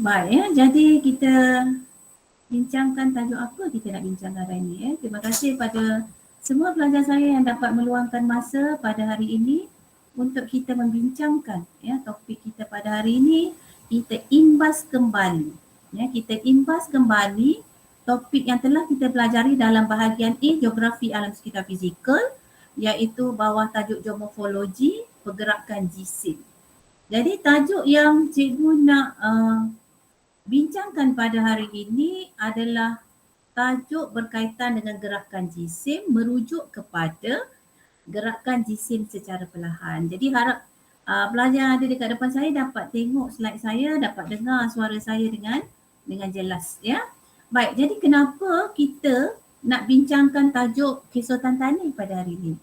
Baik ya, jadi kita bincangkan tajuk apa kita nak bincangkan hari ini ya. Terima kasih pada semua pelajar saya yang dapat meluangkan masa pada hari ini untuk kita membincangkan ya topik kita pada hari ini. Kita imbas kembali ya, kita imbas kembali topik yang telah kita pelajari dalam bahagian A Geografi Alam Sekitar Fizikal, iaitu bawah tajuk Geomorfologi Pergerakan Jisim. Jadi tajuk yang cikgu nak bincangkan pada hari ini adalah tajuk berkaitan dengan gerakan jisim merujuk kepada gerakan jisim secara perlahan. Jadi harap pelajar yang ada dekat depan saya dapat tengok slide saya, dapat dengar suara saya dengan jelas ya. Baik, jadi kenapa kita nak bincangkan tajuk kesotan tanah pada hari ini?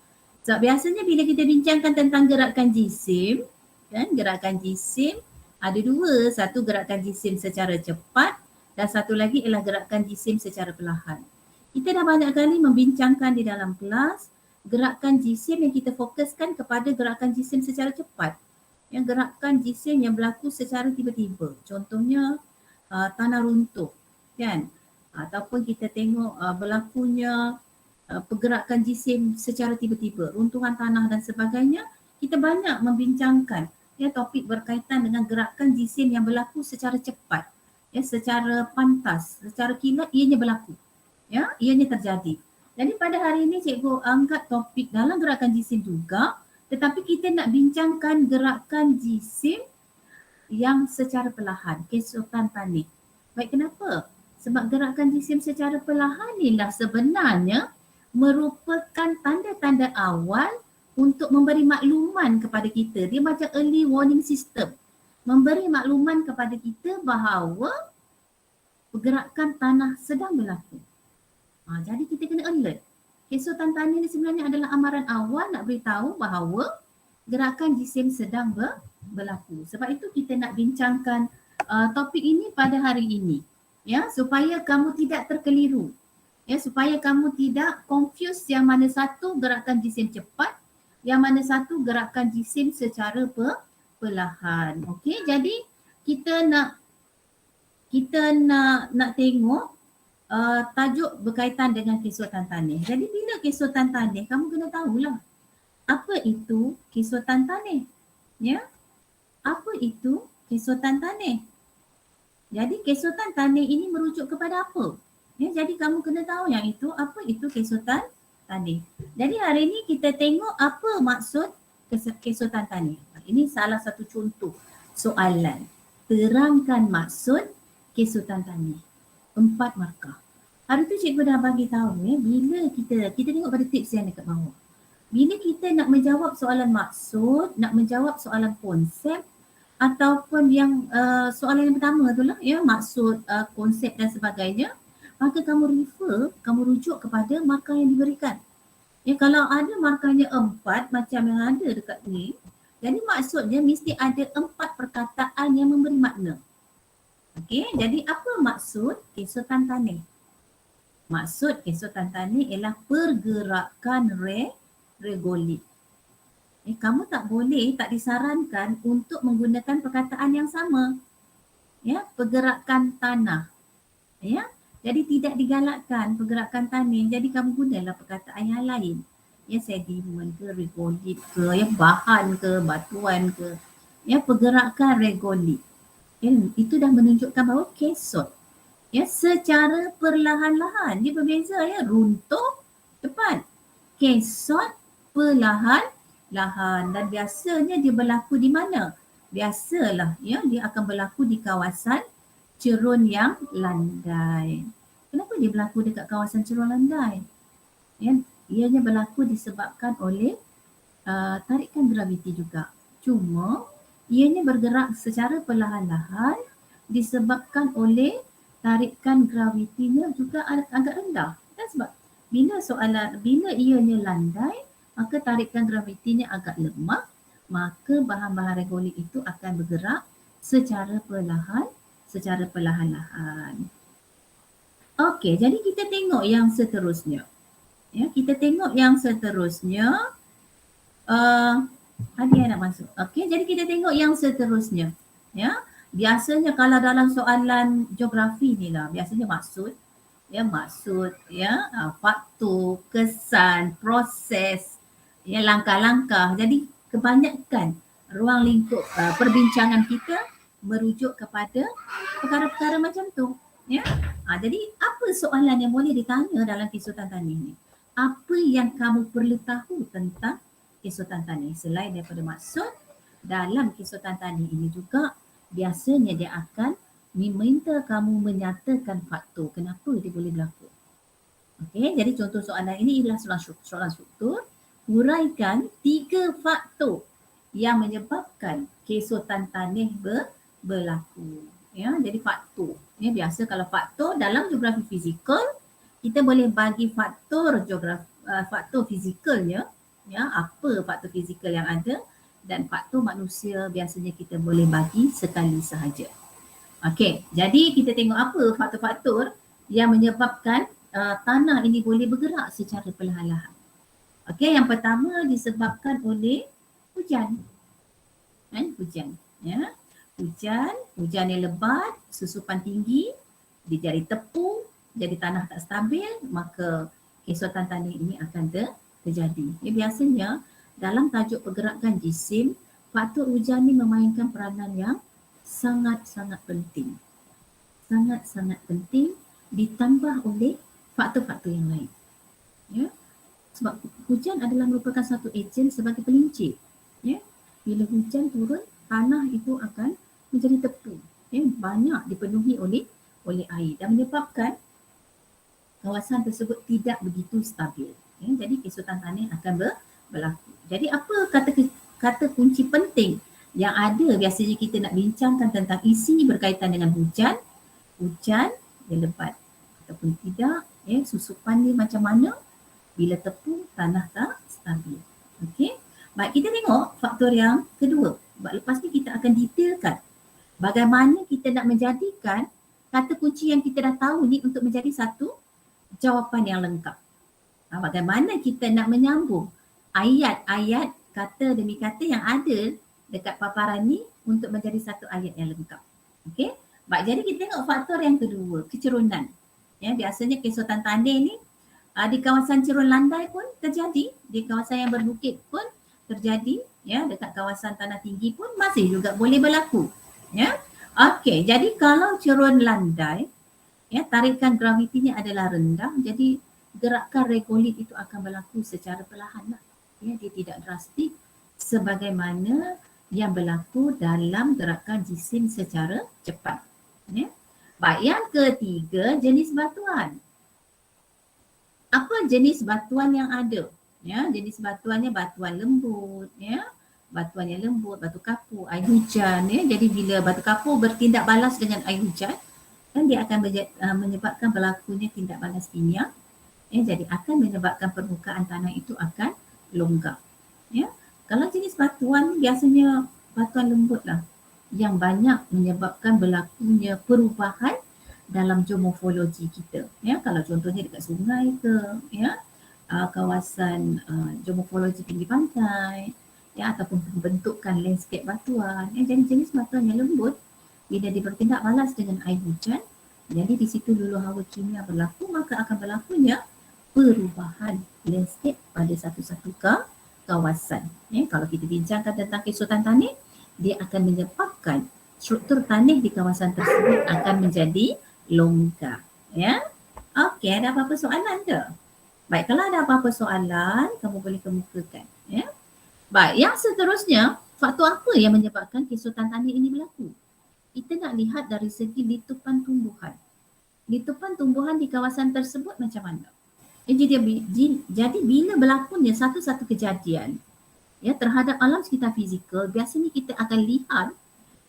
Sebab biasanya bila kita bincangkan tentang gerakan jisim, kan, gerakan jisim ada dua, satu gerakan jisim secara cepat dan satu lagi ialah gerakan jisim secara perlahan. Kita dah banyak kali membincangkan di dalam kelas gerakan jisim yang kita fokuskan kepada gerakan jisim secara cepat. Yang gerakan jisim yang berlaku secara tiba-tiba. Contohnya tanah runtuh, kan? Ataupun kita tengok berlakunya pergerakan jisim secara tiba-tiba, runtuhan tanah dan sebagainya. Kita banyak membincangkan ya topik berkaitan dengan gerakan jisim yang berlaku secara cepat, ya, secara pantas, secara kilat ianya berlaku, ya, ianya terjadi. Jadi pada hari ini cikgu angkat topik dalam gerakan jisim juga, tetapi kita nak bincangkan gerakan jisim yang secara perlahan, kesotan tanah. Baik, kenapa? Sebab gerakan jisim secara perlahan inilah sebenarnya merupakan tanda-tanda awal untuk memberi makluman kepada kita. Dia macam early warning system. Memberi makluman kepada kita bahawa pergerakan tanah sedang berlaku. Jadi kita kena alert. Kesotan tanah ni sebenarnya adalah amaran awal nak beritahu bahawa gerakan jisim sedang berlaku. Sebab itu kita nak bincangkan topik ini pada hari ini. Ya, supaya kamu tidak terkeliru. Ya, supaya kamu tidak confuse yang mana satu gerakan jisim cepat, yang mana satu gerakan jisim secara perlahan. Okey, jadi kita nak tengok tajuk berkaitan dengan kesotan tanah. Jadi bila kesotan tanah, kamu kena tahulah apa itu kesotan tanah. Ya, apa itu kesotan tanah? Jadi kesotan tanah ini merujuk kepada apa? Ya, jadi kamu kena tahu yang itu apa itu kesotan tanah. Jadi hari ini kita tengok apa maksud kesotan tanah. Ini salah satu contoh soalan. Terangkan maksud kesotan tanah. 4 markah. Hari tu cikgu dah bagi tahu ya, bila kita tengok pada tips yang dekat bawah. Bila kita nak menjawab soalan maksud, nak menjawab soalan konsep ataupun yang soalan yang pertama tu lah ya, maksud, konsep dan sebagainya, maka kamu rujuk kepada markah yang diberikan. Ya, kalau ada markahnya 4 macam yang ada dekat ni, jadi maksudnya mesti ada 4 perkataan yang memberi makna. Okey, jadi apa maksud kesotan tanah? Maksud kesotan tanah ialah pergerakan regolit. Kamu tak disarankan untuk menggunakan perkataan yang sama. Ya, pergerakan tanah. Ya, jadi tidak digalakkan pergerakan tanah. Jadi kamu gunalah perkataan yang lain. Ya, sedimen ke, regolit ke, ya, bahan ke, batuan ke. Ya, pergerakan regolit. Ya, itu dah menunjukkan bahawa kesot. Ya, secara perlahan-lahan. Dia berbeza ya, runtuh cepat. Kesot perlahan-lahan dan biasanya dia berlaku di mana? Biasalah ya, dia akan berlaku di kawasan cerun yang landai. Kenapa dia berlaku dekat kawasan cerun landai? Ya, ianya berlaku disebabkan oleh tarikan graviti juga. Cuma ianya bergerak secara perlahan-lahan disebabkan oleh tarikan gravitinya juga agak rendah. Dan sebab bila ianya landai, maka tarikan gravitinya agak lemah, maka bahan-bahan regolit itu akan bergerak secara perlahan-lahan. Okey, jadi kita tengok yang seterusnya. Ya, kita tengok yang seterusnya. Hadiah nak masuk. Okey, jadi kita tengok yang seterusnya. Ya, Biasanya kalau dalam soalan geografi ni lah, biasanya maksud, faktor, kesan, proses, langkah-langkah. Jadi kebanyakan ruang lingkup perbincangan kita merujuk kepada perkara-perkara macam tu. Ya. Jadi apa soalan yang boleh ditanya dalam kisah tantani ni? Apa yang kamu perlu tahu tentang kisah tantani? Selain daripada maksud, dalam kisah tantani ini juga biasanya dia akan meminta kamu menyatakan faktor kenapa dia boleh berlaku. Okey, jadi contoh soalan ini ialah soalan struktur. Huraikan 3 faktor yang menyebabkan keesokan tanah berlaku. Ya, jadi faktor. Ya, biasa kalau faktor dalam geografi fizikal, kita boleh bagi faktor faktor fizikalnya, ya, apa faktor fizikal yang ada, dan faktor manusia biasanya kita boleh bagi sekali sahaja. Okey, jadi kita tengok apa faktor-faktor yang menyebabkan tanah ini boleh bergerak secara perlahan-lahan. Okey, yang pertama disebabkan oleh hujan. Hujan, ya. Hujan yang lebat, susupan tinggi, dia jadi tepung, jadi tanah tak stabil, maka keesokan tanah ini akan terjadi. Ya, biasanya dalam tajuk pergerakan jisim, faktor hujan ni memainkan peranan yang sangat-sangat penting. Sangat-sangat penting ditambah oleh faktor-faktor yang lain. Ya. Sebab hujan adalah merupakan satu ejen sebagai pelincir. Ya. Bila hujan turun, tanah itu akan menjadi tepung. Ya. Banyak dipenuhi oleh air dan menyebabkan kawasan tersebut tidak begitu stabil. Ya. Jadi keesokan tanah akan berlaku. Jadi apa kata kunci penting yang ada biasanya kita nak bincangkan tentang isi berkaitan dengan hujan yang lebat ataupun tidak, ya, susupan dia macam mana, bila tepung tanah tak stabil. Okey. Baik, kita tengok faktor yang kedua. Lepas ni kita akan detailkan bagaimana kita nak menjadikan kata kunci yang kita dah tahu ni untuk menjadi satu jawapan yang lengkap. Bagaimana kita nak menyambung ayat-ayat kata demi kata yang ada dekat paparan ni untuk menjadi satu ayat yang lengkap. Okey. Baik, jadi kita tengok faktor yang kedua, kecerunan. Ya, biasanya keesokan tanah ni di kawasan cerun landai pun terjadi, di kawasan yang berbukit pun terjadi, ya, dekat kawasan tanah tinggi pun masih juga boleh berlaku. Ya. Okey, jadi kalau cerun landai, ya, tarikan gravitinya adalah rendah, jadi gerakan regolit itu akan berlaku secara perlahan. Ya, dia tidak drastik sebagaimana yang berlaku dalam gerakan jisim secara cepat. Ya. Baik, yang ketiga, jenis batuan. Apa jenis batuan yang ada? Ya, jenis batuannya batuan lembut, ya. Batuan yang lembut, batu kapur, air hujan, ya. Jadi bila batu kapur bertindak balas dengan air hujan, kan dia akan menyebabkan berlakunya tindak balas kimia. Ya, jadi akan menyebabkan permukaan tanah itu akan longgar. Ya. Kalau jenis batuan biasanya batuan lembut lah yang banyak menyebabkan berlakunya perubahan dalam geomorfologi kita. Ya, kalau contohnya dekat sungai ke, ya, kawasan geomorfologi pinggir pantai, ya, ataupun pembentukan landscape batuan. Ya, jadi jenis batuan yang lembut bila dia bertindak balas dengan air hujan, jadi di situ luluh hawa kimia berlaku, maka akan berlakunya perubahan landscape pada satu-satu kawasan. Ya, kalau kita bincangkan tentang keesokan tanah, dia akan menyebabkan struktur tanah di kawasan tersebut akan menjadi longgar. Ya. Okey, ada apa-apa soalan ke? Baik, kalau ada apa-apa soalan, kamu boleh kemukakan. Ya. Baik, yang seterusnya, faktor apa yang menyebabkan keesokan tanah ini berlaku? Kita nak lihat dari segi litupan tumbuhan. Litupan tumbuhan di kawasan tersebut macam mana? Jadi bila berlakunya satu-satu kejadian, ya, terhadap alam sekitar fizikal, biasanya kita akan lihat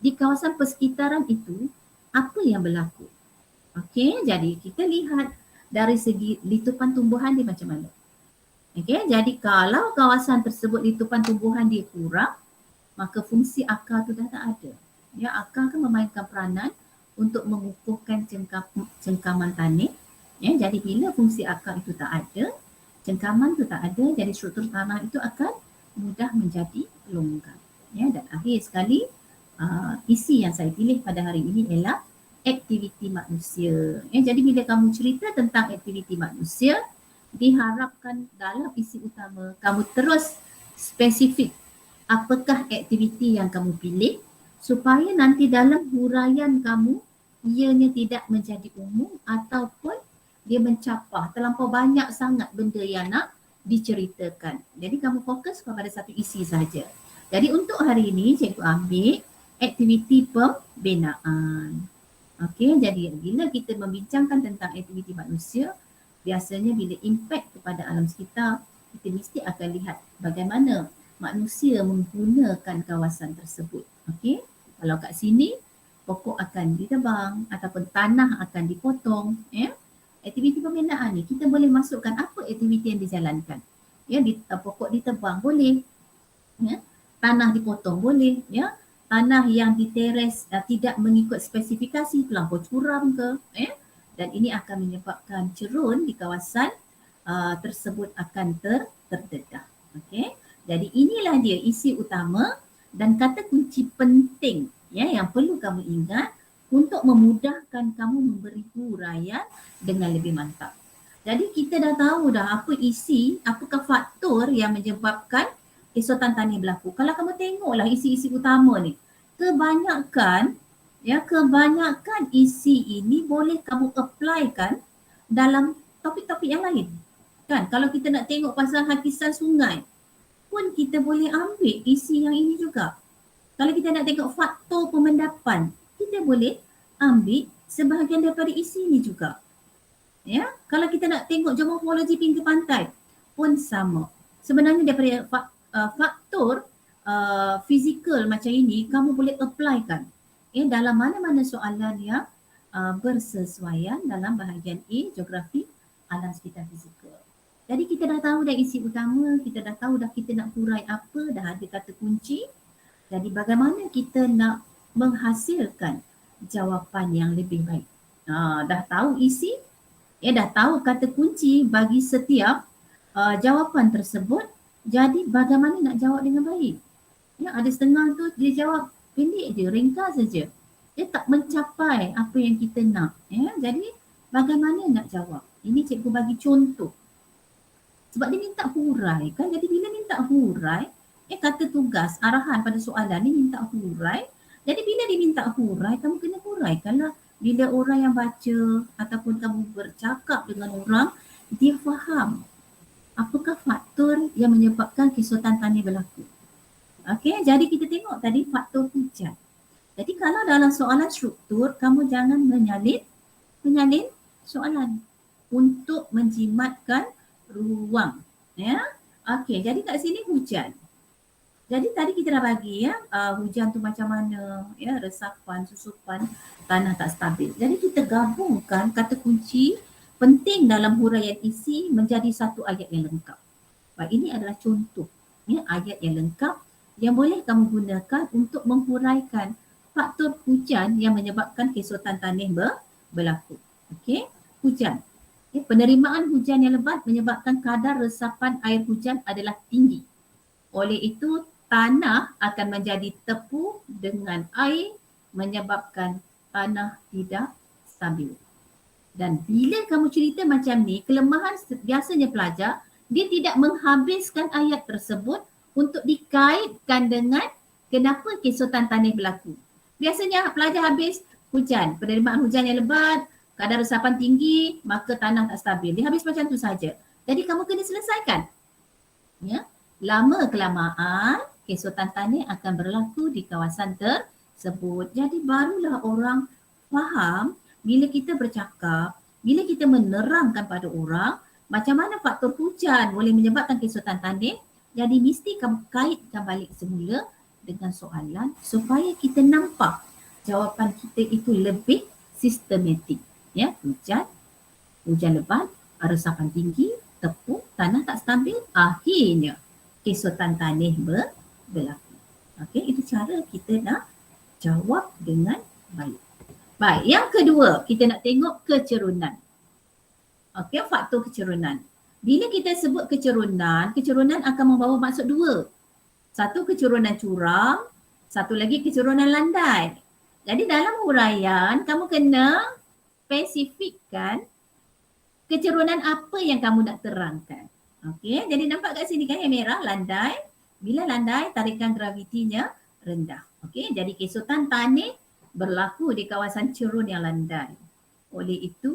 di kawasan persekitaran itu apa yang berlaku. Okey, jadi kita lihat dari segi litupan tumbuhan dia macam mana. Okey, jadi kalau kawasan tersebut litupan tumbuhan dia kurang, maka fungsi akar tu dah tak ada. Ya, akar kan memainkan peranan untuk mengukuhkan cengkaman tanah. Ya, jadi bila fungsi akar itu tak ada, cengkaman tu tak ada, jadi struktur tanah itu akan mudah menjadi longgar. Ya, dan akhir sekali isi yang saya pilih pada hari ini ialah aktiviti manusia. Jadi bila kamu cerita tentang aktiviti manusia, diharapkan dalam isi utama kamu terus spesifik apakah aktiviti yang kamu pilih supaya nanti dalam huraian kamu ianya tidak menjadi umum ataupun dia mencapah terlampau banyak sangat benda yang nak diceritakan. Jadi kamu fokus kepada satu isi saja. Jadi untuk hari ini cikgu ambil aktiviti pembinaan. Okey, jadi bila kita membincangkan tentang aktiviti manusia, biasanya bila impak kepada alam sekitar, kita mesti akan lihat bagaimana manusia menggunakan kawasan tersebut. Okey, kalau kat sini pokok akan ditebang ataupun tanah akan dipotong, aktiviti pembinaan ni kita boleh masukkan apa aktiviti yang dijalankan. Pokok ditebang boleh, tanah dipotong boleh, tanah yang diteres tidak mengikut spesifikasi terlampau curam ke, dan ini akan menyebabkan cerun di kawasan tersebut akan terdedah. Okey, jadi inilah dia isi utama dan kata kunci penting yang perlu kamu ingat untuk memudahkan kamu memberi huraian dengan lebih mantap. Jadi kita dah tahu dah apa isi, apakah faktor yang menyebabkan kesuatan tanah berlaku. Kalau kamu tengoklah isi-isi utama ni, kebanyakan isi ini boleh kamu applykan dalam topik-topik yang lain. Kan, kalau kita nak tengok pasal hakisan sungai pun kita boleh ambil isi yang ini juga. Kalau kita nak tengok faktor pemendapan, kita boleh ambil sebahagian daripada isi ini juga. Kalau kita nak tengok geomorfologi pinggir pantai pun sama. Sebenarnya daripada faktor fizikal macam ini kamu boleh applykan dalam mana-mana soalan yang bersesuaian dalam bahagian A, geografi alam sekitar fizikal. Jadi kita dah tahu dah isi utama, kita dah tahu dah kita nak hurai apa, dah ada kata kunci. Jadi bagaimana kita nak menghasilkan jawapan yang lebih baik. Dah tahu isi, dah tahu kata kunci bagi setiap jawapan tersebut. Jadi bagaimana nak jawab dengan baik. Ada setengah tu dia jawab pendek je, ringkas saja. Dia tak mencapai apa yang kita nak. Jadi bagaimana nak jawab. Ini cikgu bagi contoh. Sebab dia minta hurai kan. Jadi bila minta hurai, kata tugas, arahan pada soalan ni minta hurai. Jadi bila dia minta hurai, kamu kena huraikanlah. Bila orang yang baca ataupun kamu bercakap dengan orang, dia faham apakah faktor yang menyebabkan kesuatan tanah berlaku. Okey, jadi kita tengok tadi faktor hujan. Jadi kalau dalam soalan struktur, kamu jangan menyalin soalan untuk menjimatkan ruang. Okey, jadi kat sini hujan. Jadi tadi kita dah bagi hujan tu macam mana, resapan, susupan, tanah tak stabil. Jadi kita gabungkan kata kunci penting dalam huraian isi menjadi satu ayat yang lengkap. Baik, ini adalah contoh ayat yang lengkap yang boleh kamu gunakan untuk menghuraikan faktor hujan yang menyebabkan kesuatan tanah berlaku. Okey, hujan. Penerimaan hujan yang lebat menyebabkan kadar resapan air hujan adalah tinggi. Oleh itu, tanah akan menjadi tepu dengan air menyebabkan tanah tidak stabil. Dan bila kamu cerita macam ni, kelemahan biasanya pelajar, dia tidak menghabiskan ayat tersebut untuk dikaitkan dengan kenapa kesuatan tanah berlaku. Biasanya pelajar habis hujan, penerimaan hujan yang lebat, kadar resapan tinggi, maka tanah tak stabil. Dia habis macam tu saja. Jadi kamu kena selesaikan. Lama kelamaan, kesuatan tanah akan berlaku di kawasan tersebut. Jadi barulah orang faham bila kita bercakap, bila kita menerangkan pada orang macam mana faktor hujan boleh menyebabkan kesuatan tanah. Jadi mesti kamu kaitkan balik semula dengan soalan supaya kita nampak jawapan kita itu lebih sistematik. Hujan lebat, resapan tinggi, tepu, tanah tak stabil, akhirnya kesuatan tanah berlaku. Okey, itu cara kita nak jawab dengan baik. Baik, yang kedua kita nak tengok kecerunan. Okey, faktor kecerunan. Bila kita sebut kecerunan akan membawa maksud dua. Satu, kecerunan curam. Satu lagi kecerunan landai. Jadi dalam huraian kamu kena spesifikkan kecerunan apa yang kamu nak terangkan. Okey, jadi nampak kat sini kan yang merah landai. Bila landai tarikan gravitinya rendah. Okey, jadi kesutan tanah berlaku di kawasan cerun yang landai. Oleh itu,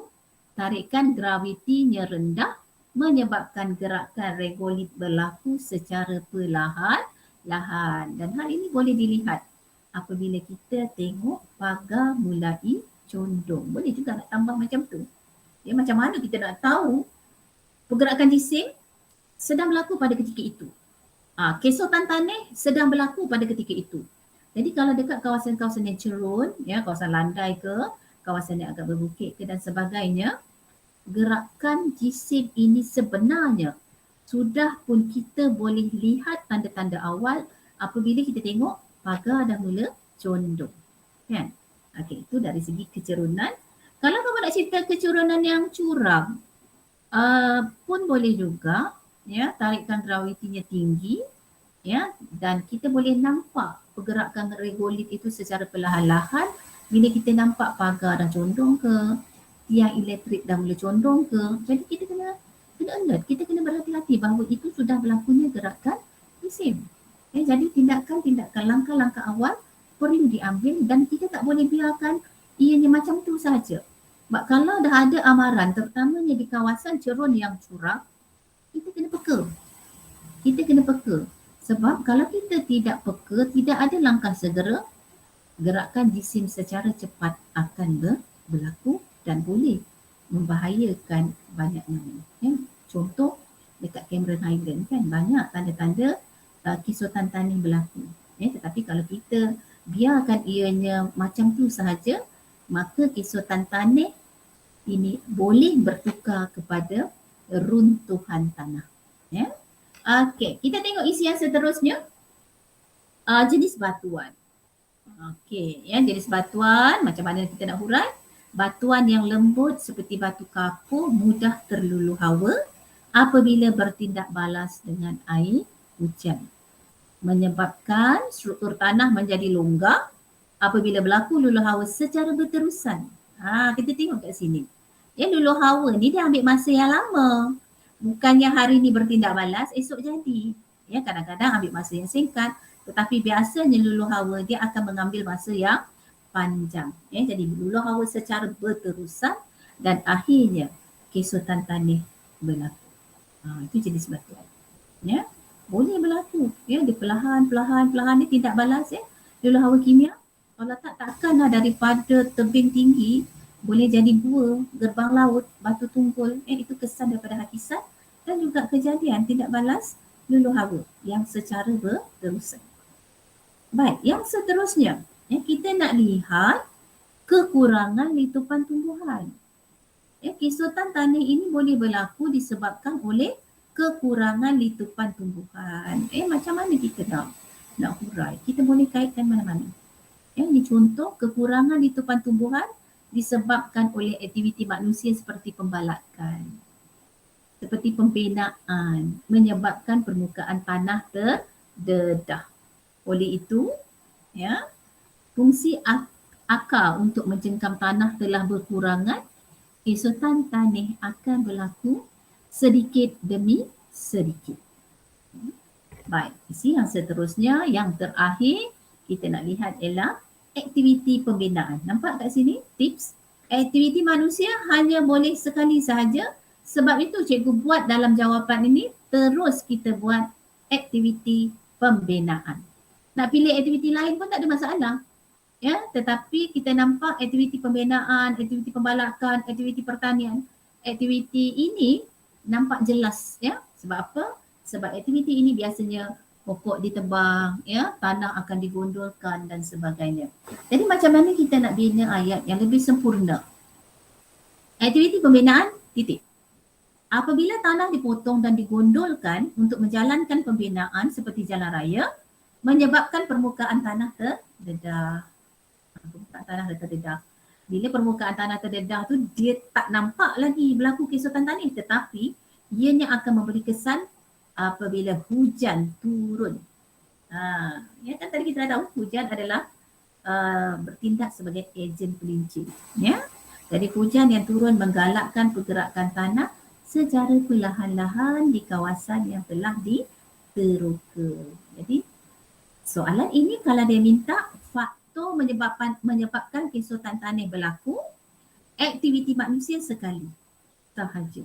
tarikan gravitinya rendah menyebabkan gerakan regolit berlaku secara perlahan-lahan. Dan hal ini boleh dilihat apabila kita tengok pagar mulai condong. Boleh juga nak tambah macam tu. Ya, macam mana kita nak tahu pergerakan jisim sedang berlaku pada ketika itu. Kesutan tanah sedang berlaku pada ketika itu. Jadi kalau dekat kawasan-kawasan yang cerun, ya, kawasan landai ke, kawasan yang agak berbukit ke dan sebagainya, gerakan jisim ini sebenarnya sudah pun kita boleh lihat tanda-tanda awal apabila kita tengok pagar dah mula condong. Kan? Okey, itu dari segi kecerunan. Kalau kamu nak cerita kecerunan yang curam, pun boleh juga, ya, tarikan gravitinya tinggi, ya, dan kita boleh nampak pergerakan regolit itu secara perlahan-lahan bila kita nampak pagar dah condong ke, tiang elektrik dah mula condong ke. Jadi kita kena alert, kita kena berhati-hati bahawa itu sudah berlakunya gerakan jisim. Jadi tindakan-tindakan, langkah-langkah awal perlu diambil dan kita tak boleh biarkan ianya macam tu saja. Sebab kalau dah ada amaran, terutamanya di kawasan cerun yang curam, kita kena peka. Kita kena peka. Sebab kalau kita tidak peka, tidak ada langkah segera, gerakan jisim secara cepat akan berlaku dan boleh membahayakan banyak nyawa. Ya. Contoh dekat Cameron Highland kan banyak tanda-tanda kesutan tanah berlaku. Ya, tetapi kalau kita biarkan ianya macam tu sahaja, maka kesutan tanah ini boleh bertukar kepada runtuhan tanah. Ya. Okey, kita tengok isi yang seterusnya. Jenis batuan. Okey, ya, jenis batuan macam mana kita nak hurai? Batuan yang lembut seperti batu kapur mudah terluluh hawa apabila bertindak balas dengan air hujan. Menyebabkan struktur tanah menjadi longgar apabila berlaku luluh hawa secara berterusan. Kita tengok kat sini. Ya, luluh hawa ni dia ambil masa yang lama. Bukannya hari ni bertindak balas, esok jadi. Ya, kadang-kadang ambil masa yang singkat. Tetapi biasanya luluh hawa dia akan mengambil masa yang panjang. Ya, jadi luluh hawa secara berterusan dan akhirnya kesutan tanah berlaku. Itu jenis batuan. Ya, boleh berlaku. Ya, dia perlahan-lahan dia tidak balas, ya. Luluh hawa kimia, kalau takkanlah daripada tebing tinggi boleh jadi gua, gerbang laut, batu tunggul. Itu kesan daripada hakikat dan juga kejadian tidak balas luluh hawa yang secara berterusan. Baik, yang seterusnya, kita nak lihat kekurangan letupan tumbuhan. Kesutan tanah ini boleh berlaku disebabkan oleh kekurangan letupan tumbuhan. Macam mana kita nak hurai? Kita boleh kaitkan mana-mana. Ini contoh kekurangan letupan tumbuhan disebabkan oleh aktiviti manusia seperti pembalakan, seperti pembinaan, menyebabkan permukaan tanah terdedah. Oleh itu, ya, fungsi akar untuk mencengkam tanah telah berkurangan, kesutan tanah akan berlaku sedikit demi sedikit. Baik, isi yang seterusnya, yang terakhir kita nak lihat ialah aktiviti pembinaan. Nampak kat sini tips? Aktiviti manusia hanya boleh sekali sahaja. Sebab itu cikgu buat dalam jawapan ini, terus kita buat aktiviti pembinaan. Nak pilih aktiviti lain pun tak ada masalah. Ya, tetapi kita nampak aktiviti pembinaan, aktiviti pembalakan, aktiviti pertanian. Aktiviti ini nampak jelas, ya. Sebab apa? Sebab aktiviti ini biasanya pokok ditebang, ya, tanah akan digondolkan dan sebagainya. Jadi macam mana kita nak bina ayat yang lebih sempurna? Aktiviti pembinaan, titik. Apabila tanah dipotong dan digondolkan untuk menjalankan pembinaan seperti jalan raya, menyebabkan permukaan tanah terdedah. Bila permukaan tanah terdedah tu, dia tak nampak lagi berlaku kesutan tanah, tetapi ianya akan memberi kesan apabila hujan turun. Ya kan tadi kita dah tahu hujan adalah bertindak sebagai ejen pelincin. Ya. Jadi hujan yang turun menggalakkan pergerakan tanah secara perlahan-lahan di kawasan yang telah diteroka. Jadi soalan ini kalau dia minta faktor menyebabkan kesutan tanah berlaku, aktiviti manusia sekali sahaja.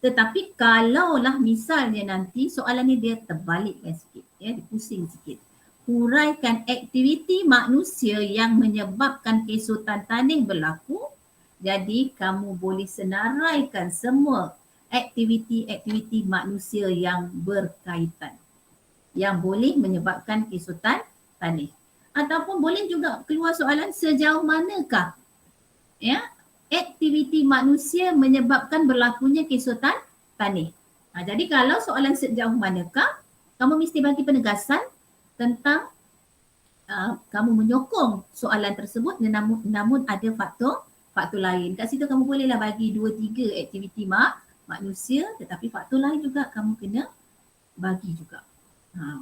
Tetapi kalaulah misalnya nanti soalan ni dia terbalikkan sikit, ya, dia pusing sikit. Huraikan aktiviti manusia yang menyebabkan kesutan tanah berlaku. Jadi kamu boleh senaraikan semua aktiviti-aktiviti manusia yang berkaitan yang boleh menyebabkan kesutan tanah. Ataupun boleh juga keluar soalan sejauh manakah ya aktiviti manusia menyebabkan berlakunya kesutan tanah. Jadi kalau soalan sejauh manakah, kamu mesti bagi penegasan tentang kamu menyokong soalan tersebut namun ada faktor lain. Kat situ kamu bolehlah bagi 2-3 aktiviti manusia, tetapi faktor lain juga kamu kena bagi juga.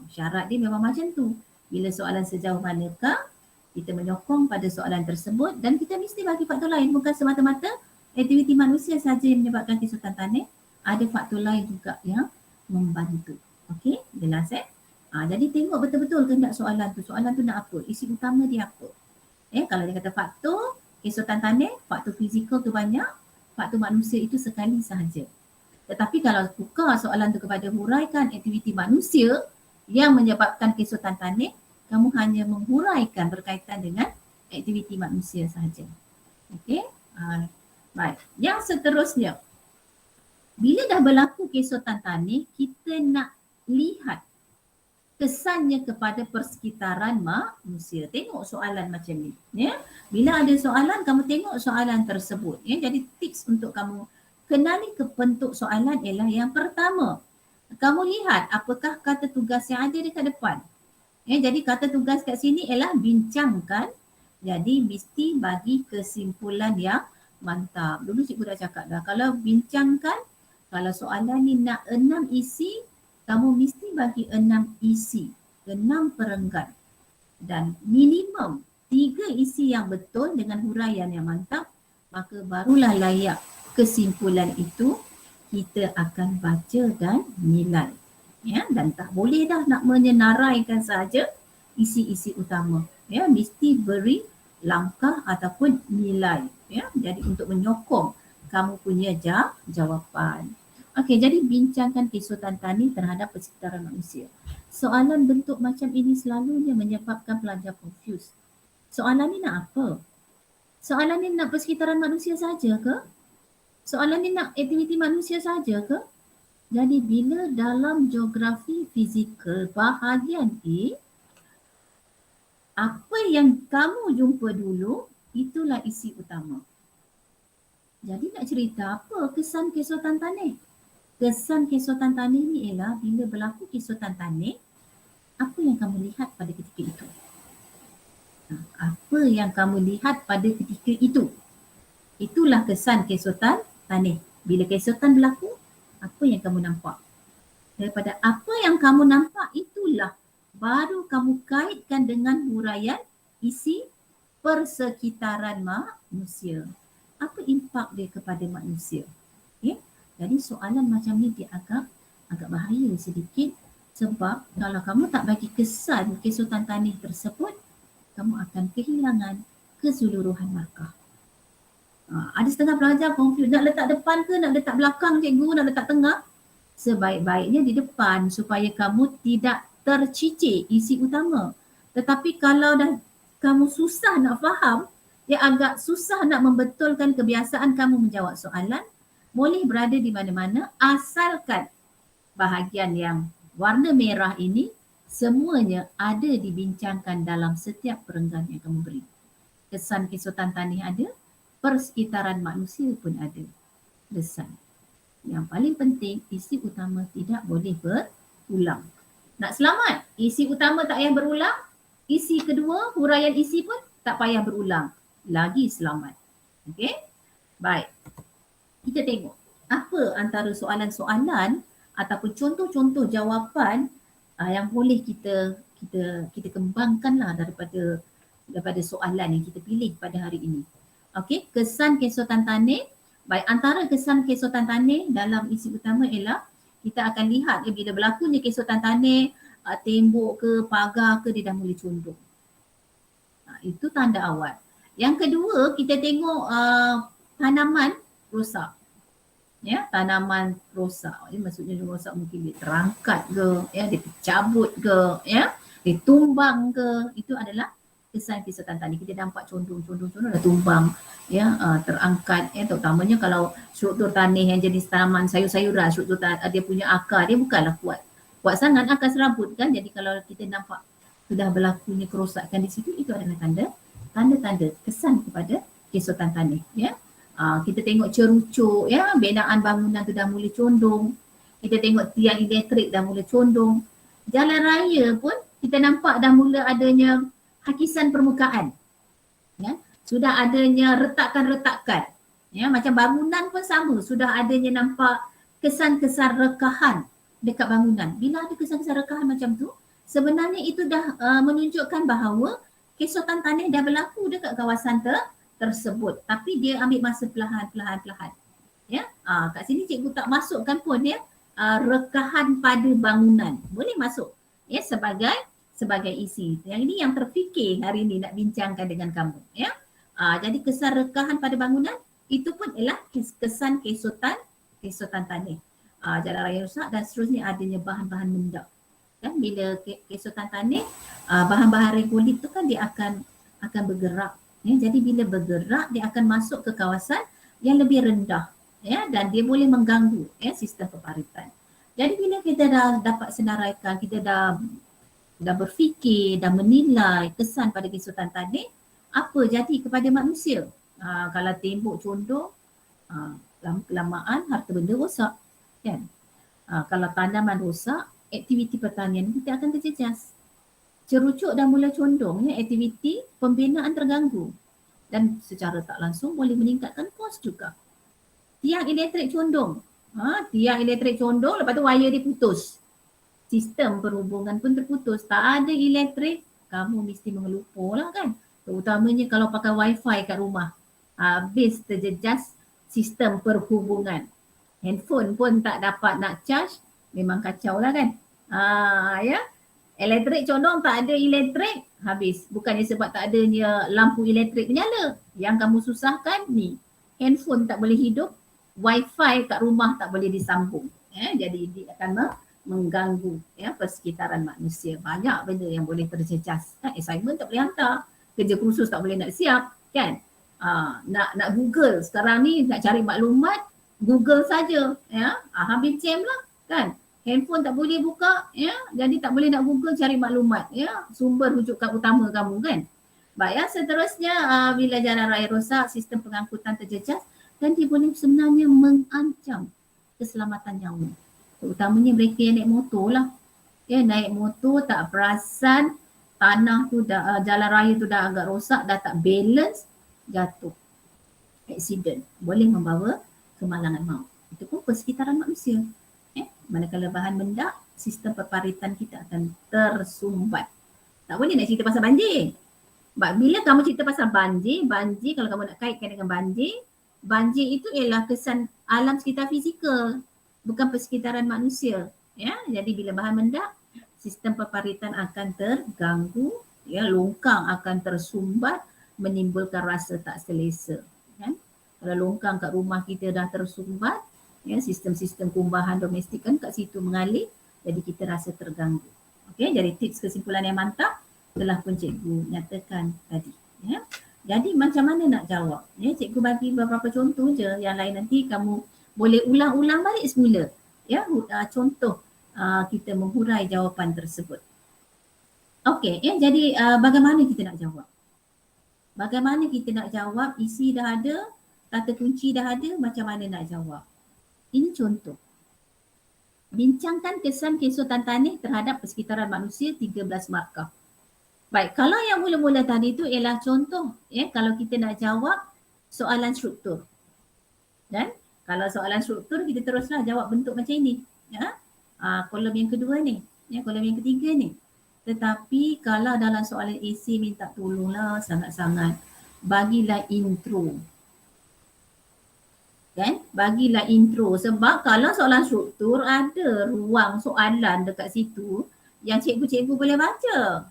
Syarat dia memang macam tu. Bila soalan sejauh manakah, kita menyokong pada soalan tersebut dan kita mesti bagi faktor lain, bukan semata-mata aktiviti manusia saja yang menyebabkan kesutan tanah, ada faktor lain juga yang membantu. Okey, jelas jadi tengok betul-betul kehendak soalan tu nak apa, isi utama dia apa. Kalau dia kata faktor kesutan tanah, faktor fizikal tu banyak, faktor manusia itu sekali sahaja. Tetapi kalau tukar soalan tu kepada huraikan aktiviti manusia yang menyebabkan kesutan tanah, kamu hanya menghuraikan berkaitan dengan aktiviti manusia sahaja. Okey? Baik. Yang seterusnya, bila dah berlaku kesutan tanah, kita nak lihat kesannya kepada persekitaran manusia. Tengok soalan macam ni. Ya? Bila ada soalan, kamu tengok soalan tersebut. Ya? Jadi tips untuk kamu kenali bentuk soalan ialah yang pertama, kamu lihat apakah kata tugas yang ada dekat depan. Jadi kata tugas kat sini ialah bincangkan. Jadi mesti bagi kesimpulan yang mantap. Dulu cikgu dah cakap dah, kalau bincangkan, kalau soalan ni nak 6 isi, kamu mesti bagi 6 isi, 6 perenggan. Dan minimum 3 isi yang betul dengan huraian yang mantap, maka barulah layak kesimpulan itu kita akan baca dan nilai. Ya, dan tak boleh dah nak menyenaraikan saja isi-isi utama. Ya, mesti beri langkah ataupun nilai. Ya, jadi untuk menyokong kamu punya jawapan. Okey, jadi bincangkan kesutan tanah terhadap persekitaran manusia. Soalan bentuk macam ini selalunya menyebabkan pelajar confuse. Soalan ni nak apa? Soalan ni nak persekitaran manusia saja ke? Soalan ni nak aktiviti manusia saja ke? Jadi bila dalam geografi fizikal bahagian A, apa yang kamu jumpa dulu, itulah isi utama. Jadi nak cerita apa kesan kesutan tanah? Kesan kesutan tanah ni ialah bila berlaku kesutan tanah, apa yang kamu lihat pada ketika itu? Apa yang kamu lihat pada ketika itu? Itulah kesan kesutan tanah. Bila kesutan berlaku, apa yang kamu nampak? Daripada apa yang kamu nampak itulah baru kamu kaitkan dengan huraian isi persekitaran manusia. Apa impak dia kepada manusia? Okay? Jadi soalan macam ni dia agak bahaya sedikit sebab kalau kamu tak bagi kesan kesutan tanah tersebut, kamu akan kehilangan keseluruhan markah. Ada setengah pelajar confused, nak letak depan ke nak letak belakang cikgu, nak letak tengah? Sebaik-baiknya di depan supaya kamu tidak tercicir isi utama. Tetapi kalau dah kamu susah nak faham, dia agak susah nak membetulkan kebiasaan kamu menjawab soalan, boleh berada di mana-mana asalkan bahagian yang warna merah ini semuanya ada dibincangkan dalam setiap perenggan yang kamu beri. Kesan kesutan tanah ada, persekitaran manusia pun ada. Kesan. Yang paling penting, isi utama tidak boleh berulang. Nak selamat, isi utama tak payah berulang. Isi kedua, huraian isi pun tak payah berulang. Lagi selamat. Okey? Baik. Kita tengok apa antara soalan-soalan ataupun contoh-contoh jawapan yang boleh kita kita kembangkanlah daripada soalan yang kita pilih pada hari ini. Okey, kesan keesokan tanah. Baik, antara kesan keesokan tanah dalam isi utama ialah kita akan lihat bila berlakunya keesokan tanah, tembok ke pagar ke dia dah mula condong. Itu tanda awal. Yang kedua, kita tengok tanaman rosak. Ya, tanaman rosak. Maksudnya dia rosak mungkin dia terangkat ke, ya, dia tercabut ke, ya, dia tumbang ke. Itu adalah kesan keesokan tanah. Kita nampak condong dah tumbang, ya, terangkat, ya, terutamanya kalau struktur tanah yang jenis tanaman sayur-sayuran, struktur dia punya akar dia bukanlah kuat sangat akar serabut kan. Jadi kalau kita nampak sudah berlakunya kerosakan di situ, itu adalah tanda-tanda kesan kepada keesokan tanah, ya. Kita tengok cerucuk, ya, binaan bangunan tu dah mula condong. Kita tengok tiang elektrik dah mula condong. Jalan raya pun kita nampak dah mula adanya hakisan permukaan. Ya, sudah adanya retakan-retakan. Ya, macam bangunan pun sama, sudah adanya nampak kesan-kesan rekahan dekat bangunan. Bila ada kesan-kesan rekahan macam tu, sebenarnya itu dah menunjukkan bahawa keesokan tanah dah berlaku dekat kawasan tersebut, tapi dia ambil masa perlahan. Ya, kat sini cikgu tak masukkan pun, ya, rekahan pada bangunan. Boleh masuk, ya, sebagai isi. Yang ini yang terfikir hari ini nak bincangkan dengan kamu, ya. Jadi kesan rekahan pada bangunan itu pun ialah kesan keesokan tanah. Jalan raya rosak dan seterusnya adanya bahan-bahan mendak. Kan bila keesokan tanah, bahan-bahan regolith tu kan dia akan bergerak. Ya, jadi bila bergerak dia akan masuk ke kawasan yang lebih rendah, ya, dan dia boleh mengganggu, ya, sistem peparitan. Jadi bila kita dah dapat senaraikan, kita dah berfikir, dah menilai kesan pada keesokan tanah, apa jadi kepada manusia? Kalau tembok condong, lama-kelamaan harta benda rosak, kan? Kalau tanaman rosak, aktiviti pertanian kita akan terjejas. Cerucuk dah mula condong, ya, aktiviti pembinaan terganggu dan secara tak langsung boleh meningkatkan kos juga. Tiang elektrik condong, lepas tu wire dia putus. Sistem perhubungan pun terputus. Tak ada elektrik, kamu mesti mengelupo lah kan. Terutamanya kalau pakai wifi kat rumah. Habis terjejas sistem perhubungan. Handphone pun tak dapat nak charge, memang kacau lah kan. Ya. Elektrik condong, tak ada elektrik, habis. Bukannya sebab tak adanya lampu elektrik menyala. Yang kamu susahkan ni, handphone tak boleh hidup, wifi kat rumah tak boleh disambung. Jadi dia akan mengganggu, ya, persekitaran manusia. Banyak benda yang boleh terjejas. Assignment tak boleh hantar, kerja kursus tak boleh nak siap, kan. Nak Google sekarang ni, nak cari maklumat, Google saja, ya. Habis jam lah, kan. Handphone tak boleh buka, ya, jadi tak boleh nak Google cari maklumat, ya, sumber rujukan utama kamu, kan. Baik, ya, seterusnya bila jalan raya rosak, sistem pengangkutan terjejas dan dia boleh sebenarnya mengancam keselamatan nyawa. Terutamanya mereka yang naik motor lah. Ya, naik motor tak perasan, tanah tu dah, jalan raya tu dah agak rosak, dah tak balance, jatuh. Accident boleh membawa kemalangan maut. Itu pun persekitaran manusia. Manakala bahan mendak, sistem peparitan kita akan tersumbat. Tak boleh nak cerita pasal banjir. Bila kamu cerita pasal banjir kalau kamu nak kaitkan dengan banjir itu ialah kesan alam sekitar fizikal, bukan persekitaran manusia. Ya, jadi bila bahan mendak, sistem peparitan akan terganggu, ya, longkang akan tersumbat, menimbulkan rasa tak selesa. Kan? Kalau longkang kat rumah kita dah tersumbat, ya, sistem-sistem kumbahan domestik kan kat situ mengalir, jadi kita rasa terganggu. Okey, jadi tips kesimpulan yang mantap telah pun cikgu nyatakan tadi, ya. Jadi macam mana nak jawab? Ya, cikgu bagi beberapa contoh je, yang lain nanti kamu boleh ulang-ulang balik semula, ya, contoh kita menghurai jawapan tersebut. Okey, ya, jadi bagaimana kita nak jawab? Bagaimana kita nak jawab? Isi dah ada, kata kunci dah ada, macam mana nak jawab? Ini contoh. Bincangkan kesan keesokan tanah terhadap persekitaran manusia, 13 markah. Baik, kalau yang mula-mula tadi tu ialah contoh, ya, kalau kita nak jawab soalan struktur. Dan kalau soalan struktur kita teruslah jawab bentuk macam ini, ya. Kolom yang kedua ni, ya, kolom yang ketiga ni. Tetapi kalau dalam soalan AC minta tolonglah sangat-sangat, bagilah intro. Kan? Bagilah intro sebab kalau soalan struktur ada ruang soalan dekat situ yang cikgu-cikgu boleh baca.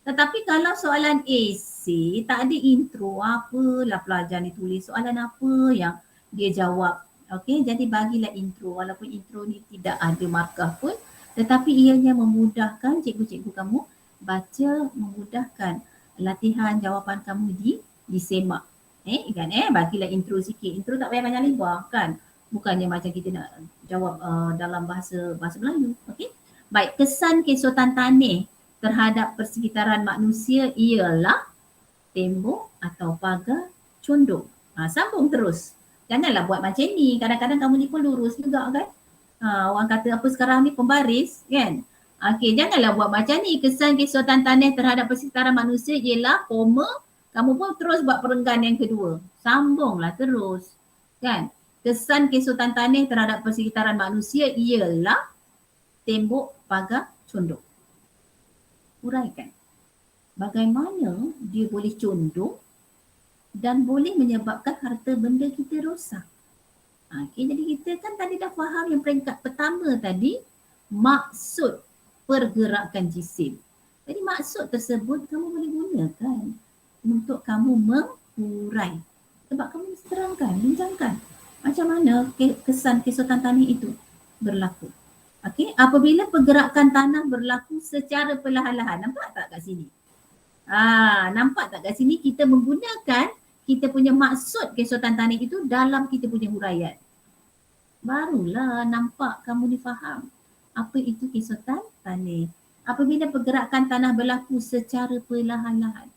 Tetapi kalau soalan AC tak ada intro, apalah pelajar ni tulis soalan apa yang dia jawab. Okey, jadi bagilah intro walaupun intro ni tidak ada markah pun, tetapi ianya memudahkan cikgu-cikgu kamu baca, memudahkan latihan jawapan kamu disemak. Kan bagilah intro sikit. Intro tak payah banyak lebar kan. Bukannya macam kita nak jawab dalam bahasa Melayu. Okey. Baik, kesan kesotan tanah terhadap persekitaran manusia ialah tembok atau pagar condong. Sambung terus. Janganlah buat macam ni. Kadang-kadang kamu ni pun lurus juga kan. Orang kata apa sekarang ni pembaris kan. Okey, janganlah buat macam ni. Kesan kesotan tanah terhadap persekitaran manusia ialah koma. Kamu pun terus buat perenggan yang kedua. Sambunglah terus. Kan? Kesan kesotan tanah terhadap persekitaran manusia ialah tembok, pagar, condong. Uraikan. Bagaimana dia boleh condong dan boleh menyebabkan harta benda kita rosak. Okay, jadi kita kan tadi dah faham yang peringkat pertama tadi, maksud pergerakan jisim. Jadi maksud tersebut kamu boleh gunakan untuk kamu mengurai. Sebab kamu mesti terangkan, bincangkan macam mana kesan kesotan tanah itu berlaku. Okey, apabila pergerakan tanah berlaku secara perlahan-lahan. Nampak tak kat sini? Nampak tak kat sini kita menggunakan kita punya maksud kesotan tanah itu dalam kita punya huraian. Barulah nampak kamu difaham apa itu kesotan tanah. Apabila pergerakan tanah berlaku secara perlahan-lahan.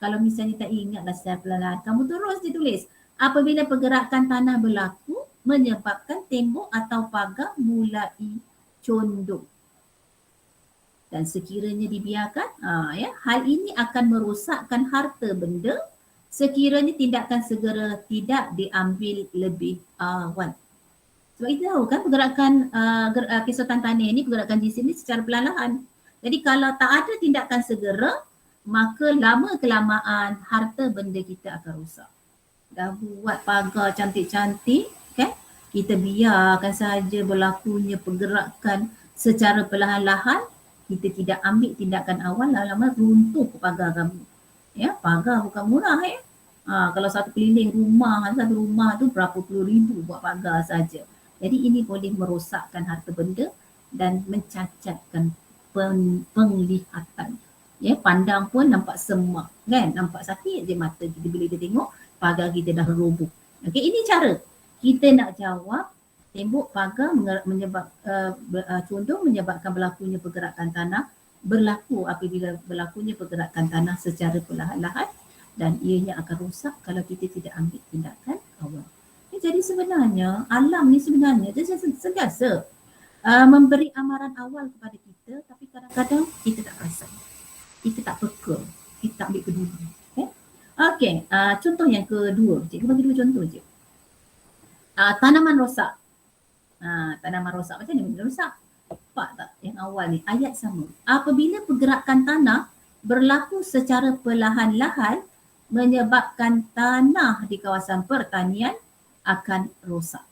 Kalau misalnya tak ingatlah secara perlahan, kamu terus ditulis. Apabila pergerakan tanah berlaku menyebabkan tembok atau pagar mulai condong. Dan sekiranya dibiarkan, hal ini akan merosakkan harta benda sekiranya tindakan segera tidak diambil lebih awal. Sebab kita tahu kan pergerakan kesotan tanah ini, pergerakan jisim ini secara perlahan-lahan. Jadi kalau tak ada tindakan segera, maka lama kelamaan harta benda kita akan rosak. Dah buat pagar cantik-cantik kan, kita biarkan saja berlakunya pergerakan secara perlahan-lahan, kita tidak ambil tindakan awal, lama-lama runtuh pagar kamu. Ya, pagar bukan murah ya. Kalau satu keliling rumah, satu rumah tu berapa puluh ribu buat pagar saja. Jadi ini boleh merosakkan harta benda dan mencacatkan penglihatan. Ya, pandang pun nampak semak kan, nampak sakit je mata kita bila kita tengok pagar kita dah roboh. Okey, ini cara kita nak jawab tembok pagar condong menyebabkan berlakunya pergerakan tanah, berlaku apabila berlakunya pergerakan tanah secara perlahan-lahan dan ianya akan rosak kalau kita tidak ambil tindakan awal. Jadi sebenarnya alam ni sebenarnya dia sentiasa memberi amaran awal kepada kita, tapi kadang-kadang kita tak perasan. Kita tak peka, kita tak ambil peduli. Okey, contoh yang kedua. Cikgu bagi dua contoh je. Tanaman rosak. Tanaman rosak, macam mana rosak? Nampak tak yang awal ni? Ayat sama. Apabila pergerakan tanah berlaku secara perlahan-lahan menyebabkan tanah di kawasan pertanian akan rosak.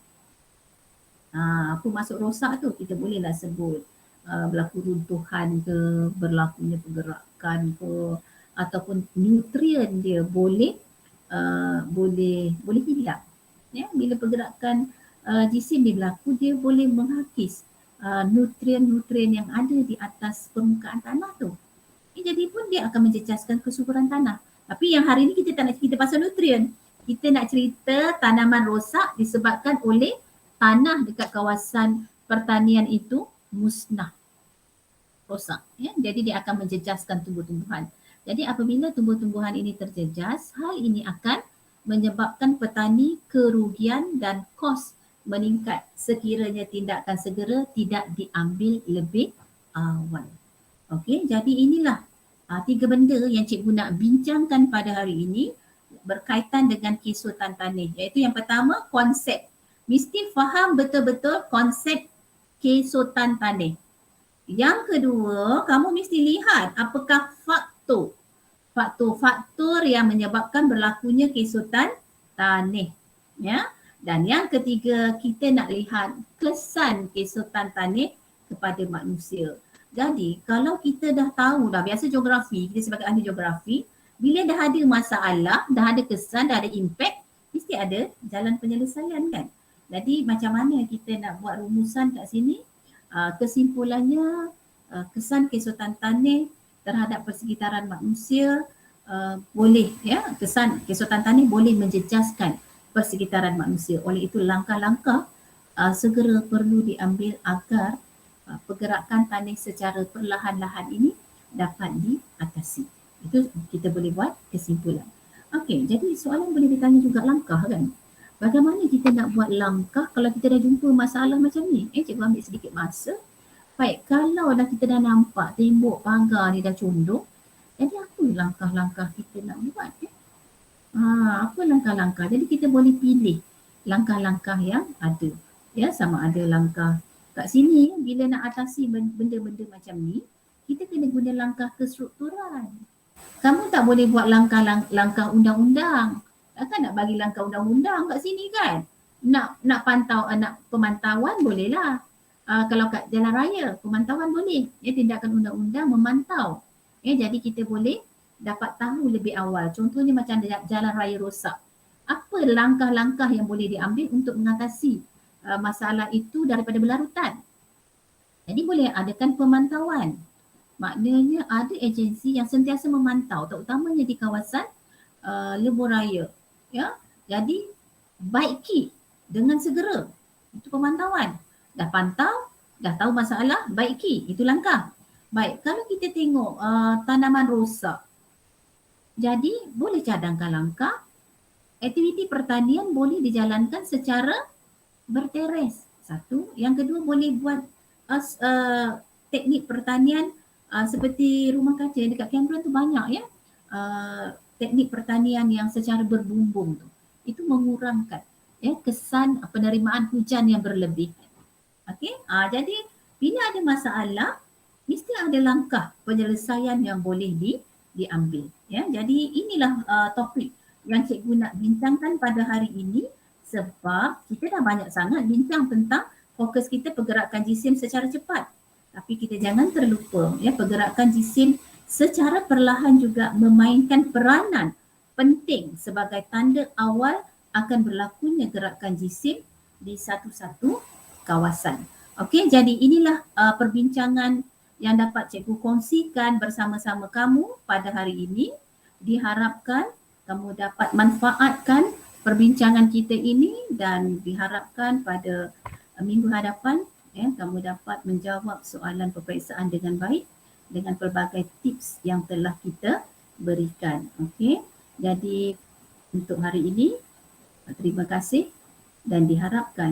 Apa maksud rosak tu? Kita bolehlah sebut berlaku runtuhan ke, berlakunya pergerakan ke, ataupun nutrien dia boleh hilang. Ya, bila pergerakan jisim dia berlaku, dia boleh menghakis nutrien-nutrien yang ada di atas permukaan tanah tu. Jadi pun dia akan menjejaskan kesuburan tanah. Tapi yang hari ni kita tak nak cerita pasal nutrien. Kita nak cerita tanaman rosak disebabkan oleh tanah dekat kawasan pertanian itu musnah, rosak. Ya? Jadi dia akan menjejaskan tumbuh-tumbuhan. Jadi apabila tumbuh-tumbuhan ini terjejas, hal ini akan menyebabkan petani kerugian dan kos meningkat sekiranya tindakan segera tidak diambil lebih awal. Okey, jadi inilah 3 benda yang cikgu nak bincangkan pada hari ini berkaitan dengan kesotan tanah. Iaitu yang pertama, konsep. Mesti faham betul-betul konsep kesotan tanah. Yang kedua, kamu mesti lihat apakah faktor yang menyebabkan berlakunya kesutan tanah. Ya. Dan yang ketiga, kita nak lihat kesan kesutan tanah kepada manusia. Jadi, kalau kita dah tahu dah, biasa geografi, kita sebagai ahli geografi, bila dah ada masalah, dah ada kesan, dah ada impact, mesti ada jalan penyelesaian kan. Jadi macam mana kita nak buat rumusan kat sini? Kesimpulannya, kesan kesutan tanah terhadap persekitaran manusia boleh, ya, kesan kesutan tanah boleh menjejaskan persekitaran manusia. Oleh itu langkah-langkah segera perlu diambil agar pergerakan tanah secara perlahan-lahan ini dapat diatasi. Itu kita boleh buat kesimpulan. Okey, jadi soalan boleh ditanya juga langkah kan? Bagaimana kita nak buat langkah kalau kita dah jumpa masalah macam ni? Cikgu ambil sedikit masa. Baik, kalau dah kita dah nampak tembok pagar ni dah condong, jadi apa langkah-langkah kita nak buat? Apa langkah-langkah? Jadi kita boleh pilih langkah-langkah yang ada. Ya, sama ada langkah kat sini bila nak atasi benda-benda macam ni, kita kena guna langkah kestrukturan. Kamu tak boleh buat langkah undang-undang. Takkan nak bagi langkah undang-undang kat sini kan? Nak pantau, nak pemantauan bolehlah. Kalau kat jalan raya, pemantauan boleh. Ya, tindakan undang-undang memantau. Ya, jadi kita boleh dapat tahu lebih awal. Contohnya macam jalan raya rosak. Apa langkah-langkah yang boleh diambil untuk mengatasi masalah itu daripada berlarutan? Jadi boleh adakan pemantauan. Maknanya ada agensi yang sentiasa memantau, terutamanya di kawasan lebuh raya. Ya, jadi baiki dengan segera. Itu pemantauan. Dah pantau, dah tahu masalah, baiki. Itu langkah. Baik, kalau kita tengok tanaman rosak, jadi boleh cadangkan langkah. Aktiviti pertanian boleh dijalankan secara berteres. Satu. Yang kedua, boleh buat teknik pertanian seperti rumah kaca dekat Cameron tu banyak ya. Teknik pertanian yang secara berbumbung tu. Itu mengurangkan ya kesan penerimaan hujan yang berlebih. Okey, jadi bila ada masalah mesti ada langkah penyelesaian yang boleh diambil ya. Jadi inilah topik yang cikgu nak bincangkan pada hari ini sebab kita dah banyak sangat bincang tentang fokus kita pergerakan jisim secara cepat. Tapi kita jangan terlupa ya, pergerakan jisim secara perlahan juga memainkan peranan penting sebagai tanda awal akan berlakunya gerakan jisim di satu-satu kawasan. Okey, jadi inilah perbincangan yang dapat cikgu kongsikan bersama-sama kamu pada hari ini. Diharapkan kamu dapat manfaatkan perbincangan kita ini dan diharapkan pada minggu hadapan kamu dapat menjawab soalan peperiksaan dengan baik dengan pelbagai tips yang telah kita berikan. Okey. Jadi untuk hari ini terima kasih dan diharapkan